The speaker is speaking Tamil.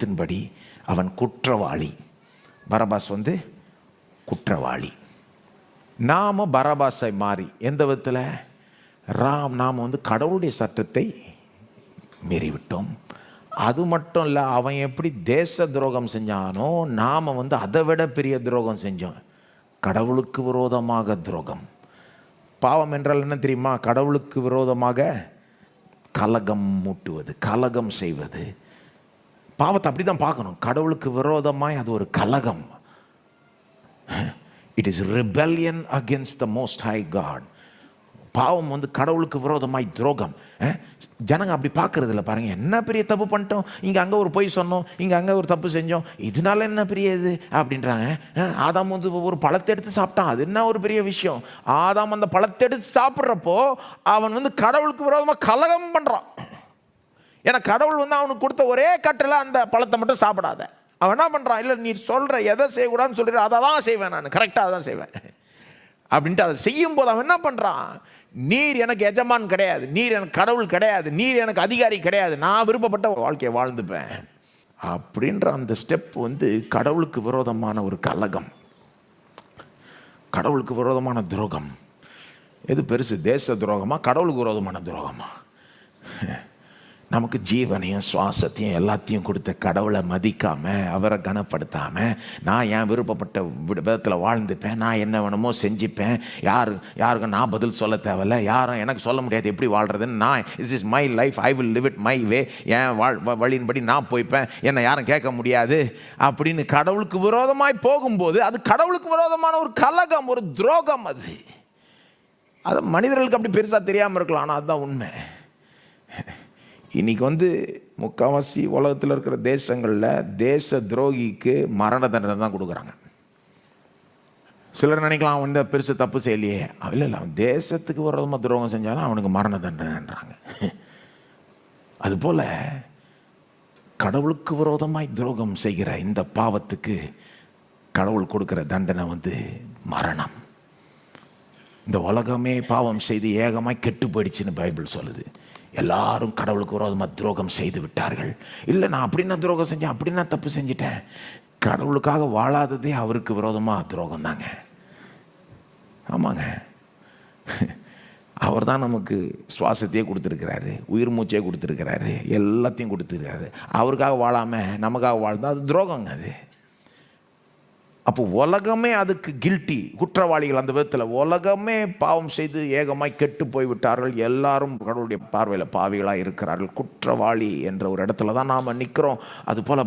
தின்படி அவன் குற்றவாளி. பரபாஸ் குற்றவாளி. நாம பரபாஸை மாறி எந்த விதத்தில் நாம் கடவுளுடைய சட்டத்தை மீறிவிட்டோம். அது மட்டும் இல்லை, அவன் எப்படி தேச துரோகம் செஞ்சானோ நாம் அதை விட பெரிய துரோகம் செஞ்சோம். கடவுளுக்கு விரோதமாக துரோகம். பாவம் என்றால் என்ன தெரியுமா? கடவுளுக்கு விரோதமாக கலகம் மூட்டுவது, கலகம் செய்வது. பாவத்தை அப்படி தான் பார்க்கணும். கடவுளுக்கு விரோதமாய் அது ஒரு கலகம். It is rebellion against the most high God. பாவம் கடவுளுக்கு விரோதமாய் துரோகம். ஜனங்க அப்படி பார்க்கறது இல்லை. பாருங்க, என்ன பெரிய தப்பு பண்ணிட்டோம், இங்கே அங்கே ஒரு பொய் சொன்னோம், இங்கே அங்கே ஒரு தப்பு செஞ்சோம், இதனால என்ன பெரிய இது அப்படின்றாங்க. ஆதாம் ஒரு பழத்தை எடுத்து சாப்பிட்டான், அது என்ன ஒரு பெரிய விஷயம். ஆதாம் அந்த பழத்தை எடுத்து சாப்பிட்றப்போ அவன் கடவுளுக்கு விரோதமாக கலகம் பண்ணுறான். ஏன்னா கடவுள் அவனுக்கு கொடுத்த ஒரே கட்டில் அந்த பழத்தை மட்டும் சாப்பிடாத. அவன் என்ன பண்ணுறான்? இல்லை, நீ சொல்கிற எதை செய்யக்கூடாதுன்னு சொல்கிற அதை தான் செய்வேன், நான் கரெக்டாக தான் செய்வேன் அப்படின்ட்டு அதை செய்யும் போது அவன் என்ன பண்ணுறான்? நீர் எனக்கு எஜமான் கிடையாது, நீர் எனக்கு கடவுள் கிடையாது, நீர் எனக்கு அதிகாரி கிடையாது, நான் விருப்பப்பட்ட வாழ்க்கையை வாழ்ந்துப்பேன் அப்படின்ற அந்த ஸ்டெப் கடவுளுக்கு விரோதமான ஒரு கலகம், கடவுளுக்கு விரோதமான துரோகம். எது பெருசு? தேச துரோகமா, கடவுளுக்கு விரோதமான துரோகமா? நமக்கு ஜீவனையும் சுவாசத்தையும் எல்லாத்தையும் கொடுத்த கடவுளை மதிக்காமல், அவரை கனப்படுத்தாமல், நான் என் விருப்பப்பட்ட விதத்தில் வாழ்ந்துப்பேன், நான் என்ன வேணுமோ செஞ்சுப்பேன், யாருக்கும் நான் பதில் சொல்ல தேவையில்லை, யாரும் எனக்கு சொல்ல முடியாது எப்படி வாழ்கிறதுன்னு, நான் is is my life, I will live it my way, என் வழியின்படி நான் போய்ப்பேன், என்னை யாரும் கேட்க முடியாது அப்படின்னு கடவுளுக்கு விரோதமாய் போகும்போது அது கடவுளுக்கு விரோதமான ஒரு கலகம், ஒரு துரோகம். அது மனிதர்களுக்கு அப்படி பெருசாக தெரியாமல் இருக்கலாம், ஆனால் அதுதான் உண்மை. இன்றைக்கி முக்கால்வாசி உலகத்தில் இருக்கிற தேசங்களில் தேச துரோகிக்கு மரண தண்டனை தான் கொடுக்குறாங்க. சிலர் நினைக்கலாம் அவன் பெருசு தப்பு செய்யலையே. இல்லை, அவன் தேசத்துக்கு விரோதமாக துரோகம் செஞ்சாலும் அவனுக்கு மரண தண்டனைன்றாங்க. அதுபோல் கடவுளுக்கு விரோதமாய் துரோகம் செய்கிற இந்த பாவத்துக்கு கடவுள் கொடுக்குற தண்டனை மரணம். இந்த உலகமே பாவம் செய்து ஏகமாய் கெட்டு போயிடுச்சுன்னு பைபிள் சொல்லுது. எல்லாரும் கடவுளுக்கு விரோதமாக துரோகம் செய்து விட்டார்கள். இல்லை, நான் அப்படின்னா துரோகம் செஞ்சேன், அப்படின்னா தப்பு செஞ்சிட்டேன். கடவுளுக்காக வாழாததே அவருக்கு விரோதமாக துரோகம் தாங்க. ஆமாங்க, அவர் தான் நமக்கு சுவாசத்தையே கொடுத்துருக்கிறாரு, உயிர் மூச்சையே கொடுத்துருக்கிறாரு, எல்லாத்தையும் கொடுத்துருக்காரு. அவருக்காக வாழாமல் நமக்காக வாழ்ந்தால் அது துரோகங்க. அது அப்போ உலகமே அதுக்கு கில்ட்டி, குற்றவாளிகள். அந்த விதத்தில் உலகமே பாவம் செய்து ஏகமாய் கெட்டு போய்விட்டார்கள். எல்லாரும் கடவுளுடைய பார்வையில் பாவிகளாக இருக்கிறார்கள். குற்றவாளி என்ற ஒரு இடத்துல தான் நாம் நிற்கிறோம். அதுபோல்